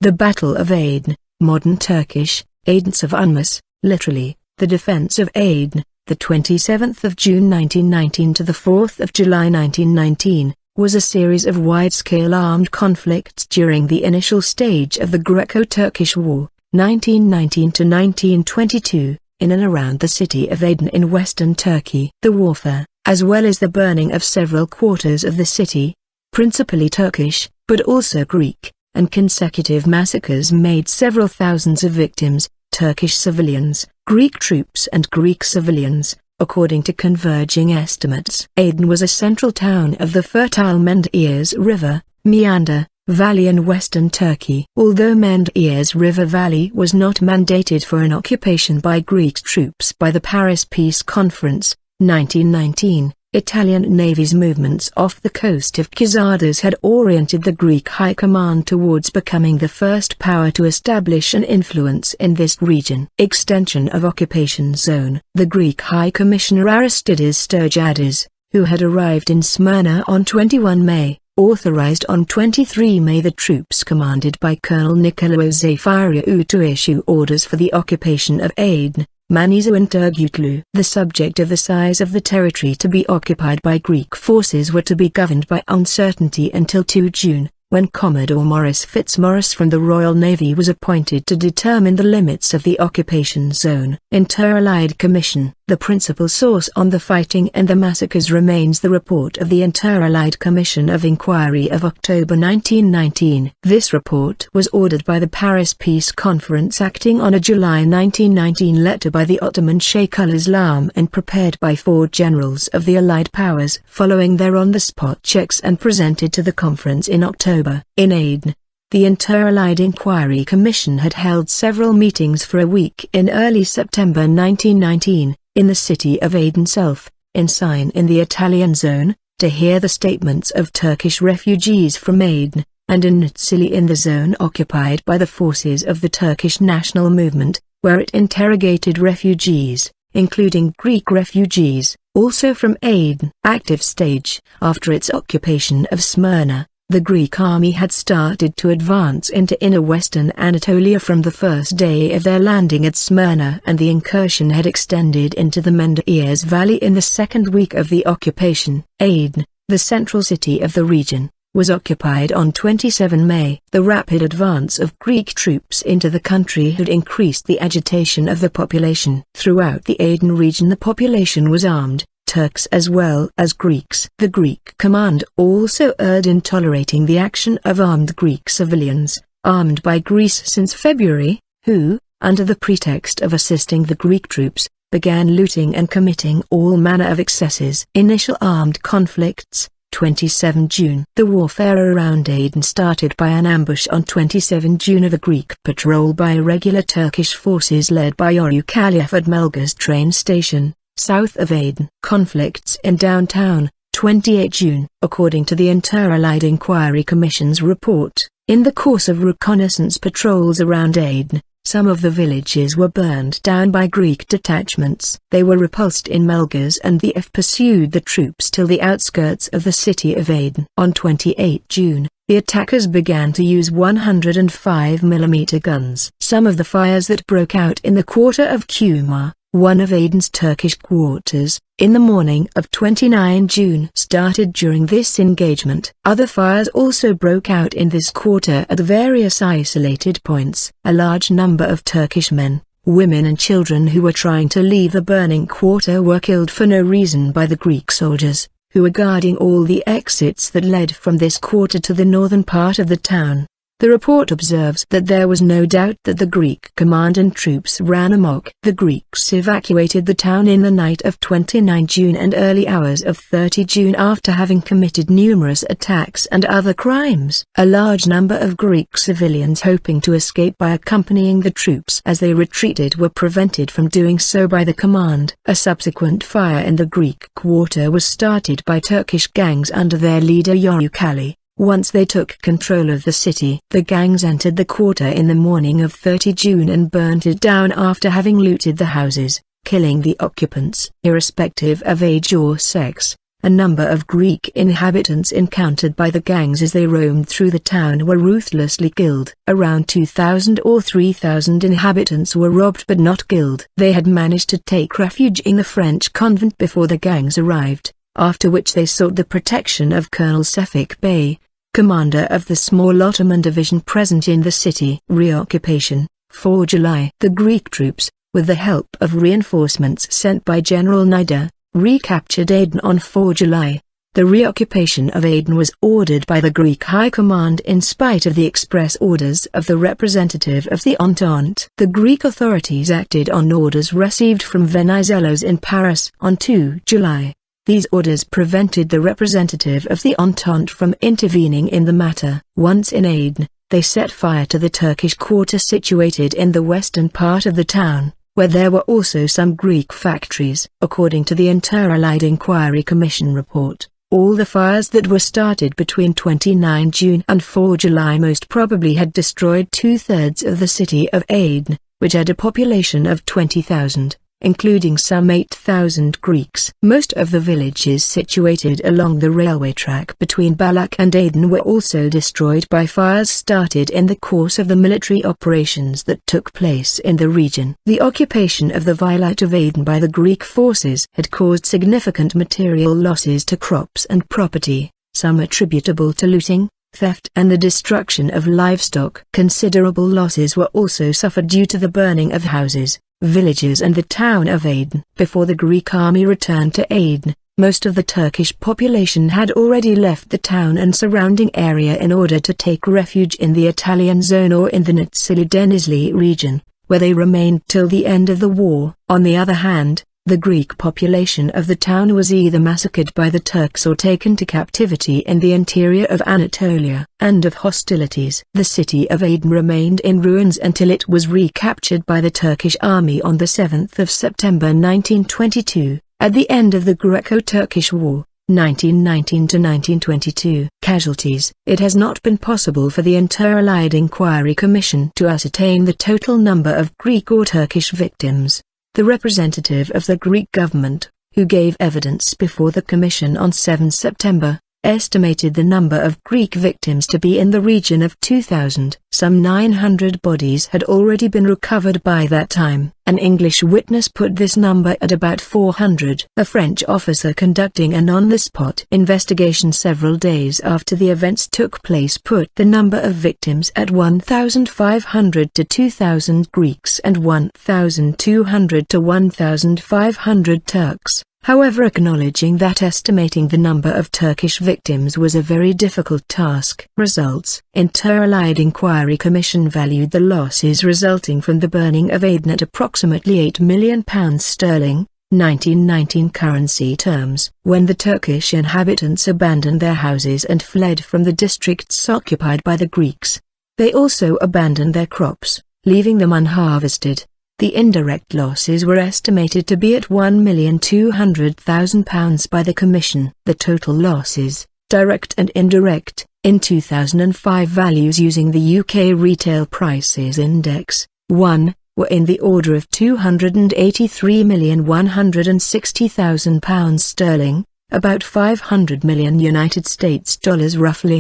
The Battle of Aydın, modern Turkish, Aydın Savunması, literally, the defense of Aydın, the 27th of June 1919 to the 4th of July 1919, was a series of wide-scale armed conflicts during the initial stage of the Greco-Turkish War, 1919 to 1922, in and around the city of Aydın in western Turkey. The warfare, as well as the burning of several quarters of the city, principally Turkish, but also Greek, and consecutive massacres made several thousands of victims, Turkish civilians, Greek troops and Greek civilians, according to converging estimates. Aydın was a central town of the fertile Menderes River, Meander, Valley in western Turkey. Although Menderes River Valley was not mandated for an occupation by Greek troops by the Paris Peace Conference, 1919, Italian Navy's movements off the coast of Kuşadası had oriented the Greek High Command towards becoming the first power to establish an influence in this region. Extension of occupation zone. The Greek High Commissioner Aristides Sturgiadis, who had arrived in Smyrna on 21 May, authorized on 23 May the troops commanded by Colonel Nicolae Zafiriou to issue orders for the occupation of Aydın, Manisa and Turgutlu. The subject of the size of the territory to be occupied by Greek forces were to be governed by uncertainty until 2 June, when Commodore Maurice Fitzmaurice from the Royal Navy was appointed to determine the limits of the occupation zone. Inter-Allied Commission. The principal source on the fighting and the massacres remains the report of the Inter-Allied Commission of Inquiry of October 1919. This report was ordered by the Paris Peace Conference acting on a July 1919 letter by the Ottoman Sheikh al-Islam and prepared by 4 generals of the Allied powers following their on-the-spot checks and presented to the conference in October. In Aydın, the Inter-Allied Inquiry Commission had held several meetings for a week in early September 1919, in the city of Aydın itself, in Sign in the Italian zone, to hear the statements of Turkish refugees from Aydın, and in Nutsili in the zone occupied by the forces of the Turkish national movement, where it interrogated refugees, including Greek refugees, also from Aydın. Active stage. After its occupation of Smyrna, the Greek army had started to advance into inner western Anatolia from the first day of their landing at Smyrna, and the incursion had extended into the Menderes Valley in the second week of the occupation. Aydın, the central city of the region, was occupied on 27 May. The rapid advance of Greek troops into the country had increased the agitation of the population. Throughout the Aydın region the population was armed, Turks as well as Greeks. The Greek command also erred in tolerating the action of armed Greek civilians, armed by Greece since February, who, under the pretext of assisting the Greek troops, began looting and committing all manner of excesses. Initial armed conflicts, 27 June. The warfare around Aydın started by an ambush on 27 June of a Greek patrol by irregular Turkish forces led by Yorukalif at Melgaz train station, south of Aydın. Conflicts in downtown, 28 June. According to the Inter-Allied Inquiry Commission's report, in the course of reconnaissance patrols around Aydın, some of the villages were burned down by Greek detachments. They were repulsed in Melgaz and the IF pursued the troops till the outskirts of the city of Aydın. On 28 June, the attackers began to use 105mm guns. Some of the fires that broke out in the quarter of Kumar, one of Aydın's Turkish quarters, in the morning of 29 June started during this engagement. Other fires also broke out in this quarter at various isolated points. A large number of Turkish men, women and children who were trying to leave the burning quarter were killed for no reason by the Greek soldiers, who were guarding all the exits that led from this quarter to the northern part of the town. The report observes that there was no doubt that the Greek command and troops ran amok. The Greeks evacuated the town in the night of 29 June and early hours of 30 June after having committed numerous attacks and other crimes. A large number of Greek civilians hoping to escape by accompanying the troops as they retreated were prevented from doing so by the command. A subsequent fire in the Greek quarter was started by Turkish gangs under their leader Yorukali. Once they took control of the city, the gangs entered the quarter in the morning of 30 June and burnt it down after having looted the houses, killing the occupants. Irrespective of age or sex, a number of Greek inhabitants encountered by the gangs as they roamed through the town were ruthlessly killed. Around 2,000 or 3,000 inhabitants were robbed but not killed. They had managed to take refuge in the French convent before the gangs arrived, after which they sought the protection of Colonel Sefik Bey, commander of the small Ottoman division present in the city. Reoccupation, 4 July. The Greek troops, with the help of reinforcements sent by General Meander, recaptured Aydın on 4 July. The reoccupation of Aydın was ordered by the Greek High Command in spite of the express orders of the representative of the Entente. The Greek authorities acted on orders received from Venizelos in Paris on 2 July. These orders prevented the representative of the Entente from intervening in the matter. Once in Aydın, they set fire to the Turkish quarter situated in the western part of the town, where there were also some Greek factories. According to the Interallied Inquiry Commission report, all the fires that were started between 29 June and 4 July most probably had destroyed 2/3 of the city of Aydın, which had a population of 20,000. Including some 8,000 Greeks. Most of the villages situated along the railway track between Balak and Aydın were also destroyed by fires started in the course of the military operations that took place in the region. The occupation of the vilayet of Aydın by the Greek forces had caused significant material losses to crops and property, some attributable to looting, theft and the destruction of livestock. Considerable losses were also suffered due to the burning of houses, villages and the town of Aydın. Before the Greek army returned to Aydın, most of the Turkish population had already left the town and surrounding area in order to take refuge in the Italian zone or in the Nazilli Denizli region, where they remained till the end of the war. On the other hand, the Greek population of the town was either massacred by the Turks or taken to captivity in the interior of Anatolia. End of hostilities. The city of Aydın remained in ruins until it was recaptured by the Turkish army on the 7th of September 1922, at the end of the Greco-Turkish War, 1919 to 1922. Casualties. It has not been possible for the Interallied Inquiry Commission to ascertain the total number of Greek or Turkish victims. The representative of the Greek government, who gave evidence before the commission on 7 September, estimated the number of Greek victims to be in the region of 2,000. Some 900 bodies had already been recovered by that time. An English witness put this number at about 400. A French officer conducting an on-the-spot investigation several days after the events took place put the number of victims at 1,500 to 2,000 Greeks and 1,200 to 1,500 Turks. However, acknowledging that estimating the number of Turkish victims was a very difficult task. Results. Interallied Inquiry Commission valued the losses resulting from the burning of Aydın at approximately £8 million, 1919 currency terms. When the Turkish inhabitants abandoned their houses and fled from the districts occupied by the Greeks, they also abandoned their crops, leaving them unharvested. The indirect losses were estimated to be at £1,200,000 by the Commission. The total losses, direct and indirect, in 2005 values using the UK Retail Prices Index, 1, were in the order of £283,160,000 sterling, about $500 million United States dollars roughly.